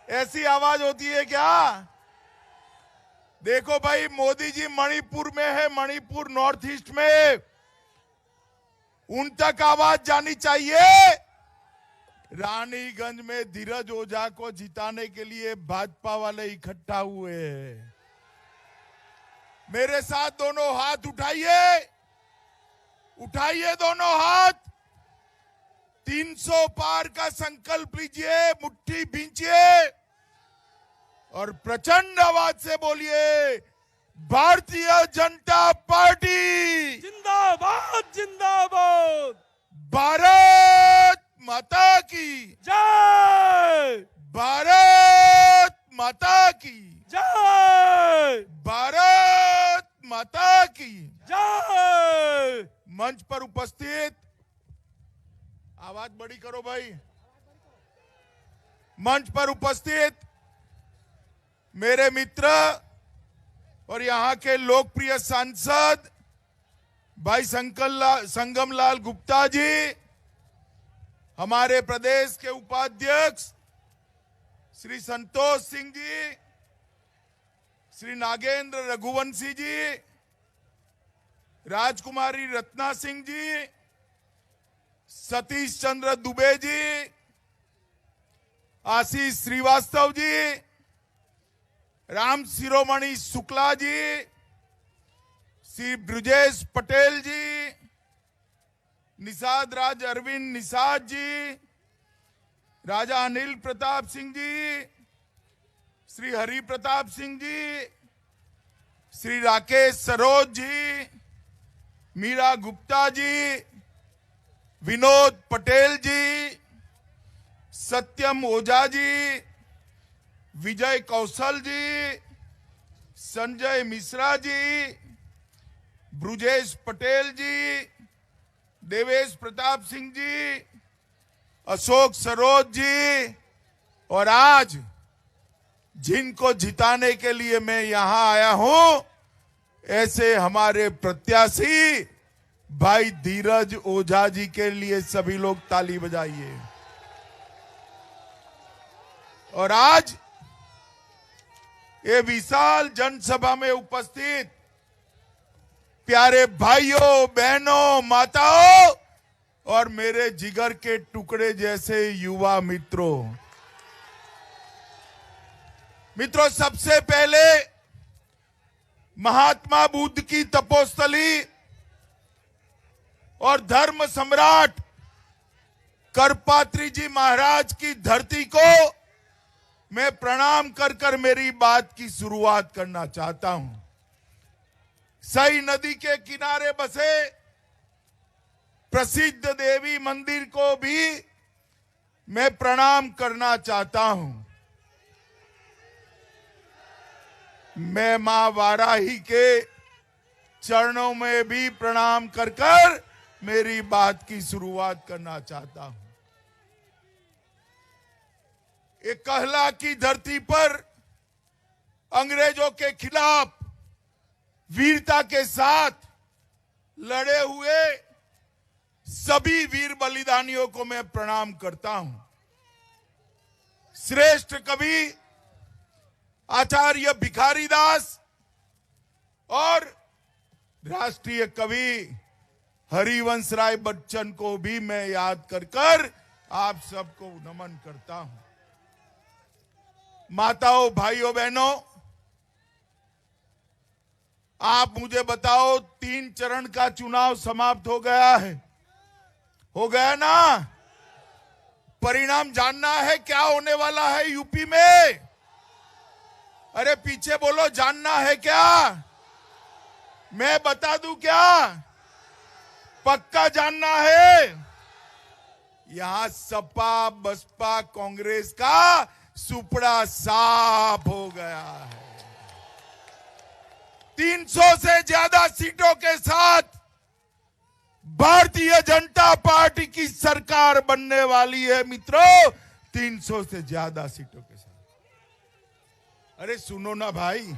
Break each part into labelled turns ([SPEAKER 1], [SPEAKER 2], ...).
[SPEAKER 1] ऐसी आवाज होती है क्या? देखो भाई, मोदी जी मणिपुर में है, मणिपुर नॉर्थ ईस्ट में, उन तक आवाज जानी चाहिए। रानीगंज में धीरज ओझा को जिताने के लिए भाजपा वाले इकट्ठा हुए हैं। मेरे साथ दोनों हाथ उठाइए, उठाइए दोनों हाथ। 300 पार का संकल्प लीजिए, मुट्ठी भींचिए और प्रचंड आवाज से बोलिए, भारतीय जनता पार्टी
[SPEAKER 2] जिंदाबाद जिंदाबाद,
[SPEAKER 1] भारत माता की
[SPEAKER 2] जय,
[SPEAKER 1] भारत माता की
[SPEAKER 2] जय,
[SPEAKER 1] भारत माता की
[SPEAKER 2] जय।
[SPEAKER 1] मंच पर उपस्थित, आवाज बड़ी करो भाई, मंच पर उपस्थित मेरे मित्र और यहाँ के लोकप्रिय सांसद भाई संगम लाल गुप्ता जी, हमारे प्रदेश के उपाध्यक्ष श्री संतोष सिंह जी, श्री नागेंद्र रघुवंशी जी, राजकुमारी रत्ना सिंह जी, सतीश चंद्र दुबे जी, आशीष श्रीवास्तव जी, राम शिरोमणि शुक्ला जी, श्री ब्रजेश पटेल जी, निषाद राज अरविंद निषाद जी, राजा अनिल प्रताप सिंह जी, श्री हरि प्रताप सिंह जी, श्री राकेश सरोज जी, मीरा गुप्ता जी, विनोद पटेल जी, सत्यम ओझा जी, विजय कौशल जी, संजय मिश्रा जी, ब्रजेश पटेल जी, देवेश प्रताप सिंह जी, अशोक सरोज जी, और आज जिनको जिताने के लिए मैं यहां आया हूं, ऐसे हमारे प्रत्याशी भाई धीरज ओझा जी के लिए सभी लोग ताली बजाइए। और आज ये विशाल जनसभा में उपस्थित प्यारे भाइयों, बहनों, माताओं और मेरे जिगर के टुकड़े जैसे युवा मित्रों, सबसे पहले महात्मा बुद्ध की तपोस्थली और धर्म सम्राट करपात्री जी महाराज की धरती को मैं प्रणाम कर मेरी बात की शुरुआत करना चाहता हूं। सई नदी के किनारे बसे प्रसिद्ध देवी मंदिर को भी मैं प्रणाम करना चाहता हूं। मैं मां वाराही के चरणों में भी प्रणाम कर मेरी बात की शुरुआत करना चाहता हूं। एक कहला की धरती पर अंग्रेजों के खिलाफ वीरता के साथ लड़े हुए सभी वीर बलिदानियों को मैं प्रणाम करता हूं। श्रेष्ठ कवि आचार्य भिखारी दास और राष्ट्रीय कवि हरिवंश राय बच्चन को भी मैं याद कर आप सबको नमन करता हूं। माताओं, भाइयों, बहनों, आप मुझे बताओ, 3 चरण का चुनाव समाप्त हो गया है, हो गया ना? परिणाम जानना है क्या होने वाला है यूपी में? अरे पीछे बोलो, जानना है क्या? मैं बता दूं क्या? पक्का जानना है? यहां सपा बसपा कांग्रेस का सुपड़ा साफ हो गया है। 300 से ज्यादा सीटों के साथ भारतीय जनता पार्टी की सरकार बनने वाली है मित्रों, 300 से ज्यादा सीटों के साथ। अरे सुनो ना भाई,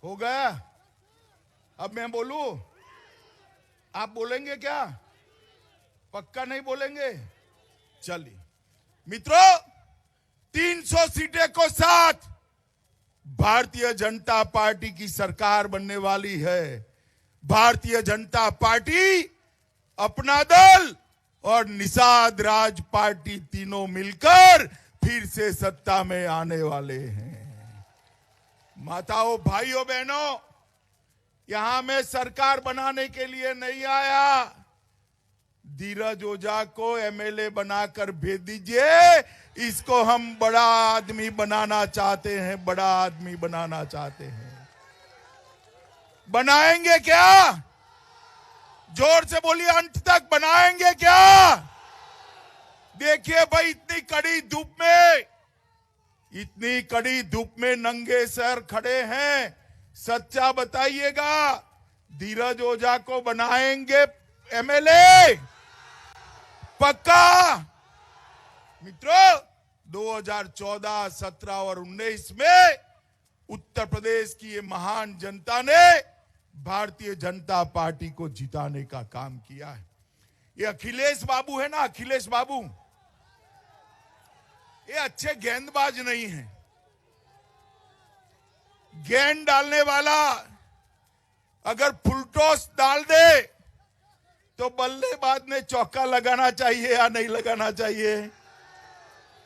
[SPEAKER 1] हो गया? अब मैं बोलूं? आप बोलेंगे क्या? पक्का नहीं बोलेंगे? चलिए मित्रों, 300 सीटें को साथ भारतीय जनता पार्टी की सरकार बनने वाली है। भारतीय जनता पार्टी, अपना दल और निषाद राज पार्टी तीनों मिलकर फिर से सत्ता में आने वाले हैं। माताओं, भाइयों, बहनों, यहां मैं सरकार बनाने के लिए नहीं आया। धीरज ओझा को एमएलए बनाकर भेज दीजिए। इसको हम बड़ा आदमी बनाना चाहते हैं, बड़ा आदमी बनाना चाहते हैं। बनाएंगे क्या? जोर से बोलिए, अंत तक बनाएंगे क्या? देखिए भाई, इतनी कड़ी धूप में नंगे सर खड़े हैं। सच्चा बताइएगा, धीरज ओझा को बनाएंगे एमएलए? पक्का? मित्रों, 2014, 17 और 19 में उत्तर प्रदेश की ये महान जनता ने भारतीय जनता पार्टी को जिताने का काम किया है। ये अखिलेश बाबू है ना, अखिलेश बाबू, ये अच्छे गेंदबाज नहीं है। गेंद डालने वाला अगर फुल टॉस डाल दे तो बल्लेबाज ने चौका लगाना चाहिए या नहीं लगाना चाहिए?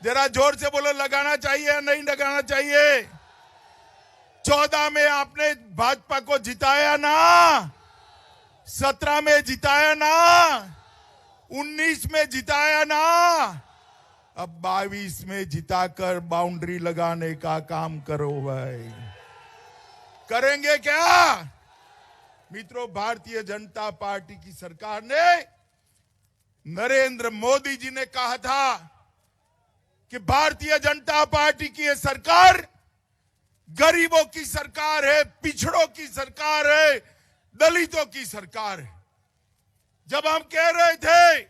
[SPEAKER 1] जरा जोर से बोलो, लगाना चाहिए या नहीं लगाना चाहिए? 14 में आपने भाजपा को जिताया ना, 17 में जिताया ना, 19 में जिताया ना, अब 22 में जिताकर बाउंड्री लगाने का काम करो भाई। करेंगे क्या? मित्रों, भारतीय जनता पार्टी की सरकार ने, नरेंद्र मोदी जी ने कहा था कि भारतीय जनता पार्टी की यह सरकार गरीबों की सरकार है, पिछड़ों की सरकार है, दलितों की सरकार है। जब हम कह रहे थे,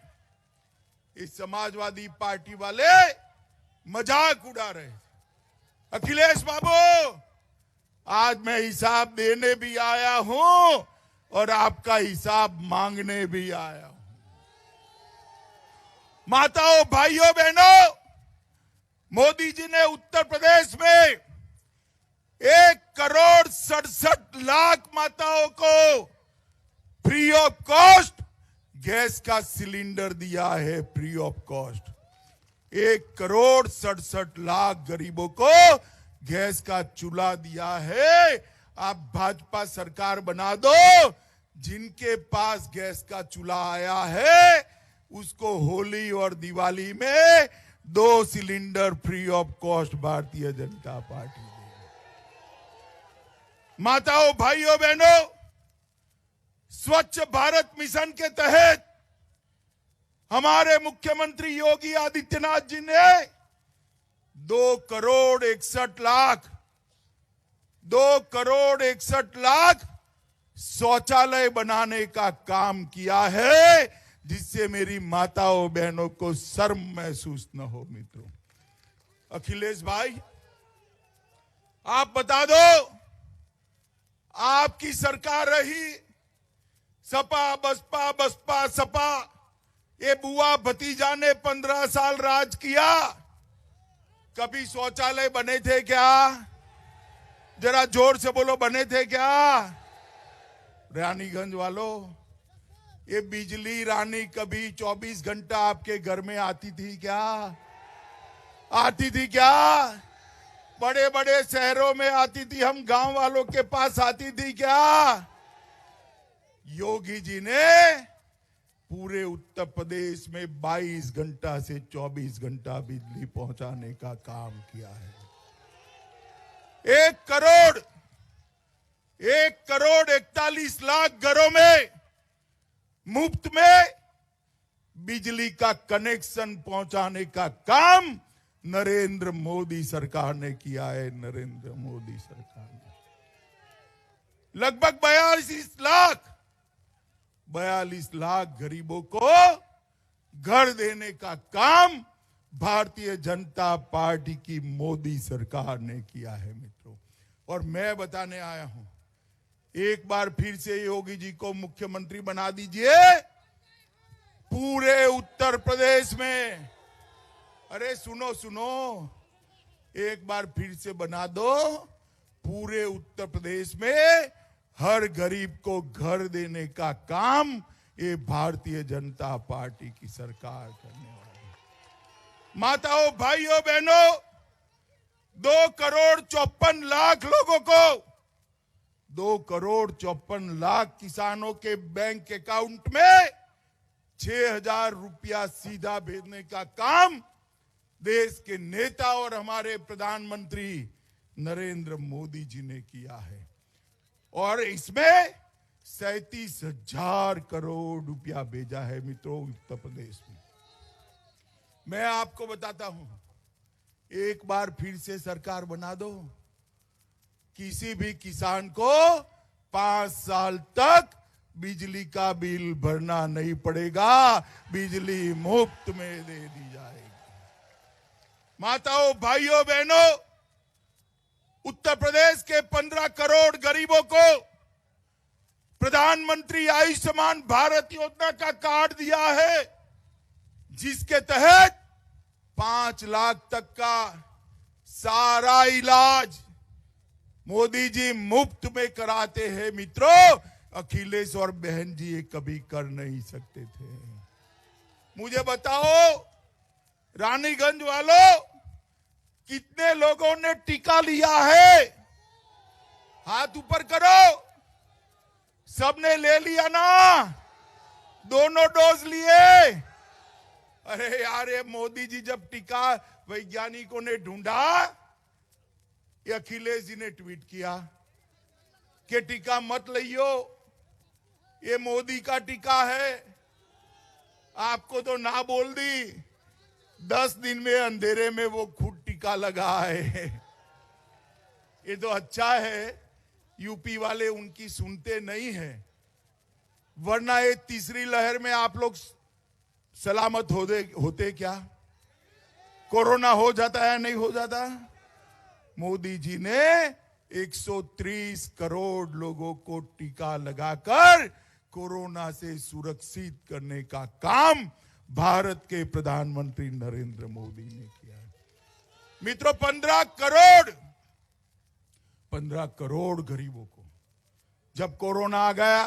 [SPEAKER 1] इस समाजवादी पार्टी वाले मजाक उड़ा रहे थे। अखिलेश बाबू, आज मैं हिसाब देने भी आया हूं और आपका हिसाब मांगने भी आया हूं। माताओं, भाइयों, बहनों, मोदी जी ने उत्तर प्रदेश में 1,67,00,000 माताओं को फ्री ऑफ कॉस्ट गैस का सिलेंडर दिया है। फ्री ऑफ कॉस्ट 1,67,00,000 गरीबों को गैस का चूल्हा दिया है। आप भाजपा सरकार बना दो, जिनके पास गैस का चूल्हा आया है उसको होली और दिवाली में 2 cylinder free of cost Bharatiya Janata party दे। माताओं, भाइयों, बहनों, स्वच्छ भारत मिशन के तहत हमारे मुख्यमंत्री योगी आदित्यनाथ जी ने 2,61,00,000 शौचालय बनाने का काम किया है, जिससे मेरी माताओं बहनों को शर्म महसूस न हो। मित्रों, अखिलेश भाई, आप बता दो, आपकी सरकार रही, सपा बसपा बसपा सपा, ये बुआ भतीजा ने 15 साल राज किया, कभी शौचालय बने थे क्या? जरा जोर से बोलो, बने थे क्या? रानीगंज वालों, ये बिजली रानी कभी 24 घंटा आपके घर में आती थी क्या? आती थी क्या? बड़े बड़े शहरों में आती थी, हम गांव वालों के पास आती थी क्या? योगी जी ने पूरे उत्तर प्रदेश में 22 घंटा से 24 घंटा बिजली पहुंचाने का काम किया है। 1,41,00,000 घरों में मुफ्त में बिजली का कनेक्शन पहुंचाने का काम नरेंद्र मोदी सरकार ने किया है। नरेंद्र मोदी सरकार ने लगभग 42 लाख गरीबों को घर देने का काम भारतीय जनता पार्टी की मोदी सरकार ने किया है। मित्रों, और मैं बताने आया हूं, एक बार फिर से योगी जी को मुख्यमंत्री बना दीजिए पूरे उत्तर प्रदेश में। अरे सुनो सुनो, एक बार फिर से बना दो पूरे उत्तर प्रदेश में हर गरीब को घर देने का काम ये भारतीय जनता पार्टी की सरकार करने वाली है। माताओं, भाइयों, बहनों, 2,54,00,000 लोगों को, 2,54,00,000 किसानों के बैंक अकाउंट में 6,000 रुपया सीधा भेजने का काम देश के नेता और हमारे प्रधानमंत्री नरेंद्र मोदी जी ने किया है। और इसमें 37,000 करोड़ रुपया भेजा है मित्रों उत्तर प्रदेश में। मैं आपको बताता हूं, एक बार फिर से सरकार बना दो, किसी भी किसान को 5 साल तक बिजली का बिल भरना नहीं पड़ेगा, बिजली मुफ्त में दे दी जाएगी। माताओं, भाइयों, बहनों, उत्तर प्रदेश के 15 करोड़ गरीबों को प्रधानमंत्री आयुष्मान भारत योजना का कार्ड दिया है, जिसके तहत 5 लाख तक का सारा इलाज मोदी जी मुफ्त में कराते हैं। मित्रों, अखिलेश और बहन जी ये कभी कर नहीं सकते थे। मुझे बताओ, रानीगंज वालों, कितने लोगों ने टीका लिया है? हाथ ऊपर करो। सबने ले लिया ना? दोनों डोज लिए? अरे यार, ये मोदी जी जब टीका वैज्ञानिकों ने ढूंढा, ये अखिलेश जी ने ट्वीट किया कि टीका मत लियो, ये मोदी का टीका है। आपको तो ना बोल दी, 10 दिन में अंधेरे में वो खुद टीका लगा है। ये तो अच्छा है यूपी वाले उनकी सुनते नहीं है, वरना ये तीसरी लहर में आप लोग सलामत होते क्या? कोरोना हो जाता है, नहीं हो जाता? मोदी जी ने 130 करोड़ लोगों को टीका लगाकर कोरोना से सुरक्षित करने का काम भारत के प्रधानमंत्री नरेंद्र मोदी ने किया है। मित्रों, 15 करोड़ गरीबों को जब कोरोना आ गया,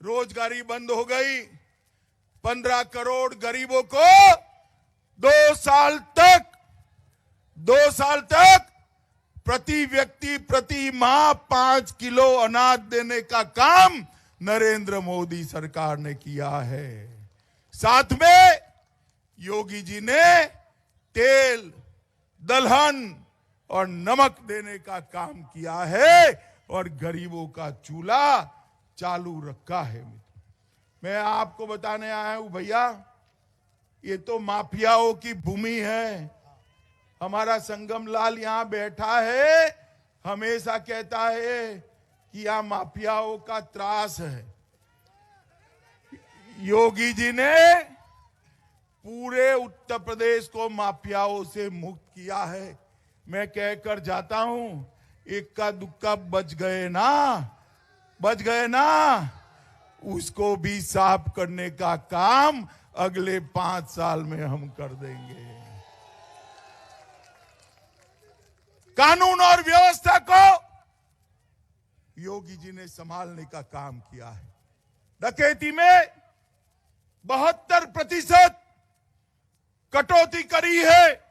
[SPEAKER 1] रोजगारी बंद हो गई, 15 करोड़ गरीबों को 2 साल तक प्रति व्यक्ति प्रति माह 5 किलो अनाज देने का काम नरेंद्र मोदी सरकार ने किया है। साथ में योगी जी ने तेल, दलहन और नमक देने का काम किया है और गरीबों का चूल्हा चालू रखा है। मैं आपको बताने आया हूं भैया, ये तो माफियाओं की भूमि है। हमारा संगम लाल यहां बैठा है, हमेशा कहता है कि यहां माफियाओं का त्रास है। योगी जी ने पूरे उत्तर प्रदेश को माफियाओं से मुक्त किया है। मैं कहकर जाता हूं, इक्का दुक्का बच गए ना, उसको भी साफ करने का काम अगले 5 साल में हम कर देंगे। कानून और व्यवस्था को योगी जी ने संभालने का काम किया है। डकैती में 72% कटौती करी है,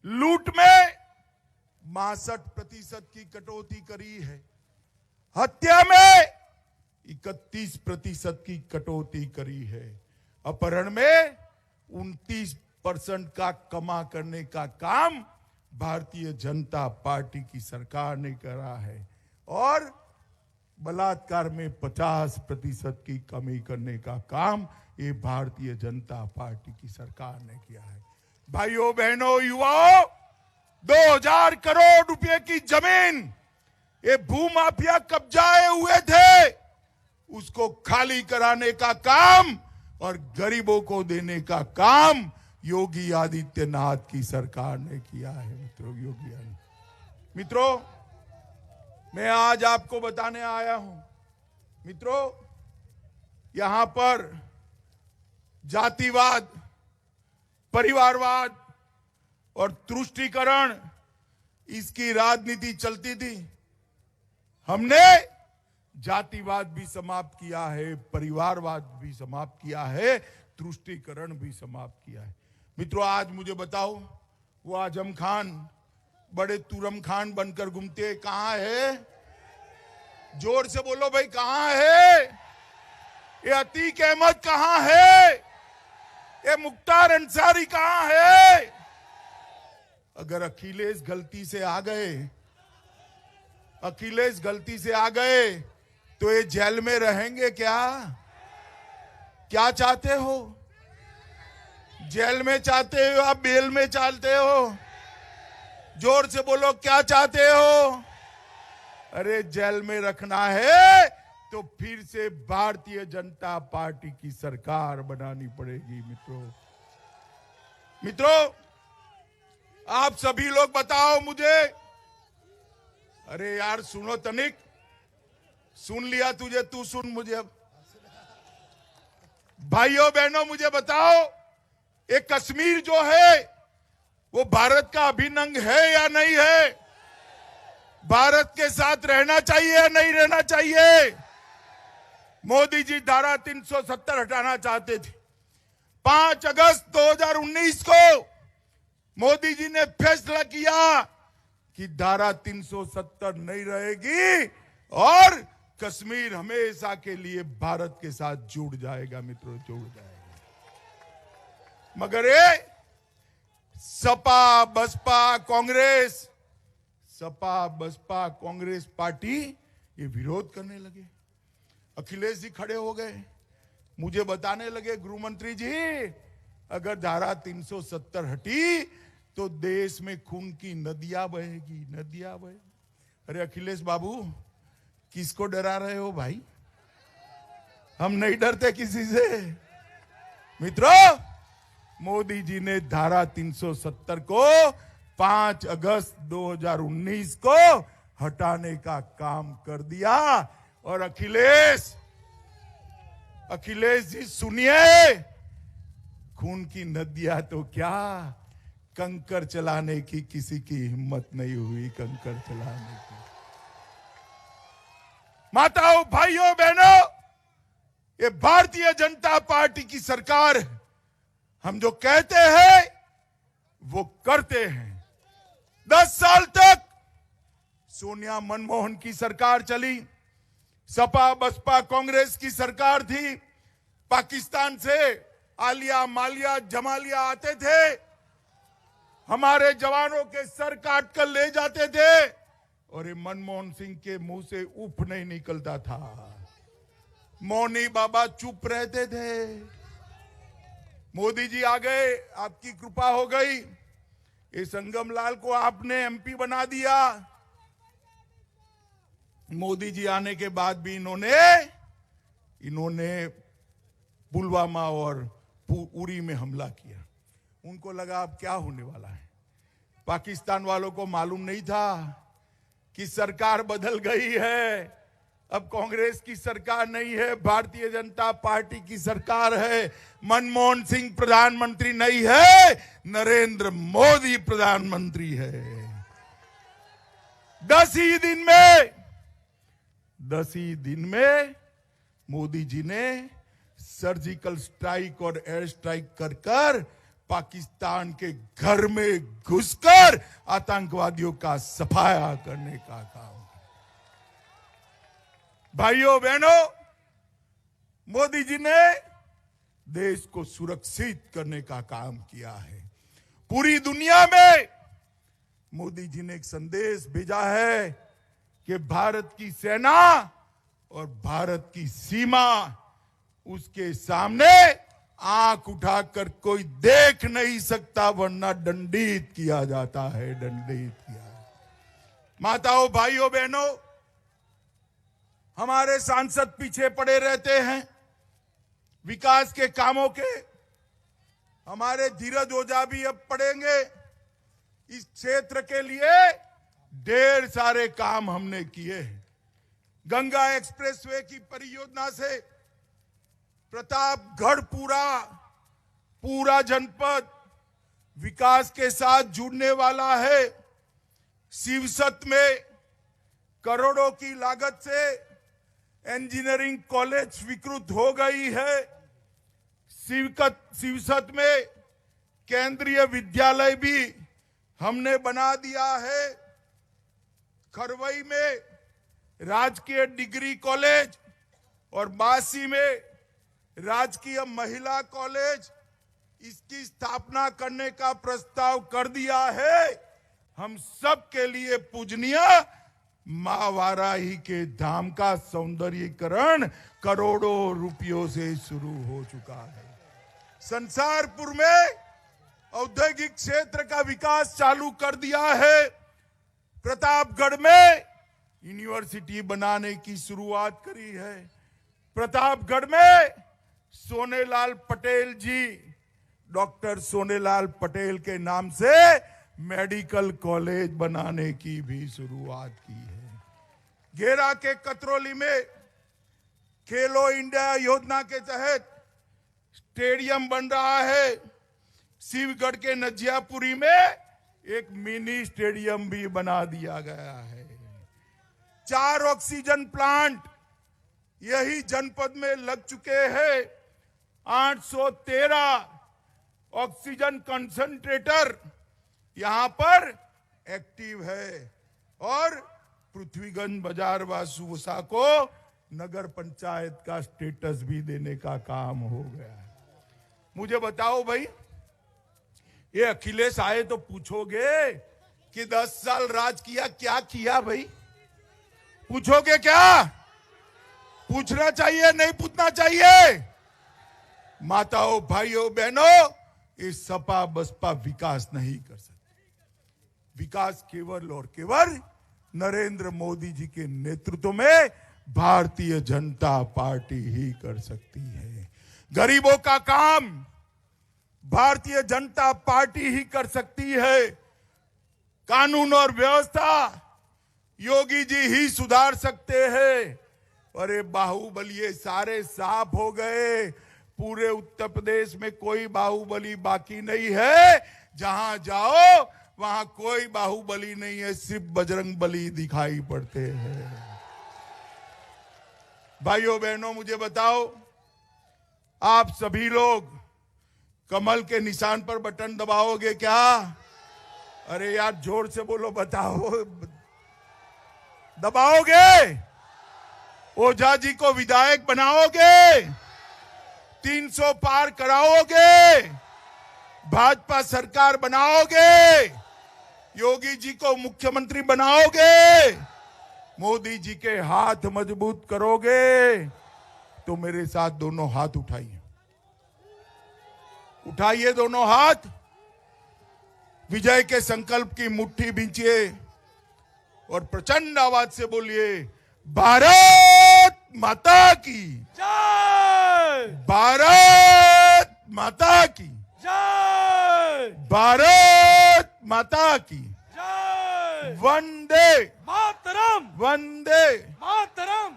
[SPEAKER 1] लूट में 62% की कटौती करी है, हत्या में 31% की कटौती करी है, अपहरण में 29% का कमा करने का काम भारतीय जनता पार्टी की सरकार ने करा है, और बलात्कार में 50% की कमी करने का काम ये भारतीय जनता पार्टी की सरकार ने किया है। भाइयों, बहनों, युवाओं, 2000 करोड़ रुपए की जमीन ये भूमाफिया कब्जाए हुए थे, उसको खाली कराने का काम और गरीबों को देने का काम योगी आदित्यनाथ की सरकार ने किया है। मित्रों, मैं आज आपको बताने आया हूं मित्रों, यहां पर जातिवाद, परिवारवाद और तुष्टीकरण इसकी राजनीति चलती थी। हमने जातिवाद भी समाप्त किया है, परिवारवाद भी समाप्त किया है, तुष्टीकरण भी समाप्त किया है। मित्रों, आज मुझे बताओ, वो आजम खान बड़े तुरम खान बनकर घूमते कहां है? जोर से बोलो भाई, कहां है? ये अतीक अहमद कहां है? ये मुख्तार अंसारी कहां है? अगर अखिलेश गलती से आ गए, अखिलेश गलती से आ गए तो ये जेल में रहेंगे क्या? क्या चाहते हो? जेल में चाहते हो या बेल में चाहते हो? जोर से बोलो, क्या चाहते हो? अरे जेल में रखना है तो फिर से भारतीय जनता पार्टी की सरकार बनानी पड़ेगी। मित्रों, आप सभी लोग बताओ मुझे। अरे यार सुनो तनिक, सुन लिया तुझे, तू सुन मुझे। अब भाइयों बहनों मुझे बताओ, एक कश्मीर जो है वो भारत का अभिन्न अंग है या नहीं है? भारत के साथ रहना चाहिए या नहीं रहना चाहिए? मोदी जी धारा 370 हटाना चाहते थे। 5 अगस्त 2019 को मोदी जी ने फैसला किया कि धारा 370 नहीं रहेगी और कश्मीर हमेशा के लिए भारत के साथ जुड़ जाएगा। मित्रों, जुड़ जाएगा। मगर ये सपा बसपा कांग्रेस पार्टी ये विरोध करने लगे। अखिलेश जी खड़े हो गए, मुझे बताने लगे, गृह मंत्री जी अगर धारा 370 हटी तो देश में खून की नदियां बहेगी। अरे अखिलेश बाबू, किसको डरा रहे हो भाई? हम नहीं डरते किसी से। मित्रों, मोदी जी ने धारा 370 को 5 अगस्त 2019 को हटाने का काम कर दिया। और अखिलेश जी सुनिए, खून की नदियां तो क्या, कंकर चलाने की किसी की हिम्मत नहीं हुई। कंकर चलाने की। माताओं, भाइयों बहनों, ये भारतीय जनता पार्टी की सरकार है। हम जो कहते हैं वो करते हैं। 10 साल तक सोनिया मनमोहन की सरकार चली, सपा बसपा कांग्रेस की सरकार थी। पाकिस्तान से आलिया मालिया जमालिया आते थे, हमारे जवानों के सर काट कर ले जाते थे और ये मनमोहन सिंह के मुंह से उफ नहीं निकलता था। मौनी बाबा चुप रहते थे। मोदी जी आ गए, आपकी कृपा हो गई, ये संगम लाल को आपने एमपी बना दिया। मोदी जी आने के बाद भी इन्होंने पुलवामा और उरी में हमला किया। उनको लगा अब क्या होने वाला है। पाकिस्तान वालों को मालूम नहीं था कि सरकार बदल गई है। अब कांग्रेस की सरकार नहीं है, भारतीय जनता पार्टी की सरकार है। मनमोहन सिंह प्रधानमंत्री नहीं है, नरेंद्र मोदी प्रधानमंत्री है। 10 ही दिन में मोदी जी ने सर्जिकल स्ट्राइक और एयर स्ट्राइक कर पाकिस्तान के घर में घुसकर आतंकवादियों का सफाया करने का काम। भाइयों बहनों, मोदी जी ने देश को सुरक्षित करने का काम किया है। पूरी दुनिया में मोदी जी ने एक संदेश भेजा है कि भारत की सेना और भारत की सीमा, उसके सामने आंख उठाकर कोई देख नहीं सकता, वरना दंडित किया जाता है। दंडित किया। माताओं, भाइयों बहनों, हमारे सांसद पीछे पड़े रहते हैं विकास के कामों के। हमारे धीरज ओझा भी अब पड़ेंगे इस क्षेत्र के लिए ढेर सारे काम हमने किए हैं। गंगा एक्सप्रेसवे की परियोजना से प्रतापगढ़ पूरा जनपद विकास के साथ जुड़ने वाला है। शिवसत में करोड़ों की लागत से इंजीनियरिंग कॉलेज स्वीकृत हो गई है। शिवसत में केंद्रीय विद्यालय भी हमने बना दिया है। खरवई में राजकीय डिग्री कॉलेज और बासी में राजकीय महिला कॉलेज, इसकी स्थापना करने का प्रस्ताव कर दिया है। हम सब के लिए पूजनीय मां वाराही के धाम का सौंदर्यीकरण करोड़ों रुपयों से शुरू हो चुका है। संसारपुर में औद्योगिक क्षेत्र का विकास चालू कर दिया है। प्रतापगढ़ में यूनिवर्सिटी बनाने की शुरुआत करी है। प्रतापगढ़ में सोनेलाल पटेल जी, डॉक्टर सोनेलाल पटेल के नाम से मेडिकल कॉलेज बनाने की भी शुरुआत की है। गेरा के कतरौली में खेलो इंडिया योजना के तहत स्टेडियम बन रहा है। शिवगढ़ के नजियापुरी में एक मिनी स्टेडियम भी बना दिया गया है। 4 ऑक्सीजन प्लांट यही जनपद में लग चुके हैं। 813 ऑक्सीजन कंसंट्रेटर यहां पर एक्टिव है और पृथ्वीगंज बाजार व सुवसा को नगर पंचायत का स्टेटस भी देने का काम हो गया है। मुझे बताओ भाई, ये अखिलेश आए तो पूछोगे कि 10 साल राज किया, क्या किया भाई? पूछोगे क्या? पूछना चाहिए, नहीं पूछना चाहिए? माताओं, भाइयों, बहनों, इस सपा बसपा विकास नहीं कर सकती। विकास केवल और केवल नरेंद्र मोदी जी के नेतृत्व में भारतीय जनता पार्टी ही कर सकती है। गरीबों का काम भारतीय जनता पार्टी ही कर सकती है। कानून और व्यवस्था योगी जी ही सुधार सकते हैं। अरे बाहुबली सारे साफ हो गए। पूरे उत्तर प्रदेश में कोई बाहुबली बाकी नहीं है। जहां जाओ वहां कोई बाहुबली नहीं है, सिर्फ बजरंग बली दिखाई पड़ते हैं। भाइयों बहनों, मुझे बताओ, आप सभी लोग कमल के निशान पर बटन दबाओगे क्या? अरे यार जोर से बोलो, बताओ, दबाओगे? ओझा जी को विधायक बनाओगे? 300 पार कराओगे? भाजपा सरकार बनाओगे? योगी जी को मुख्यमंत्री बनाओगे? मोदी जी के हाथ मजबूत करोगे? तो मेरे साथ दोनों हाथ उठाइए, उठाइए दोनों हाथ, विजय के संकल्प की मुट्ठी भींचिए और प्रचंड आवाज से बोलिए, भारत माता की
[SPEAKER 2] जय,
[SPEAKER 1] भारत माता की
[SPEAKER 2] जय,
[SPEAKER 1] भारत माता की
[SPEAKER 2] जय,
[SPEAKER 1] वंदे
[SPEAKER 2] मातरम,
[SPEAKER 1] वंदे
[SPEAKER 2] मातरम।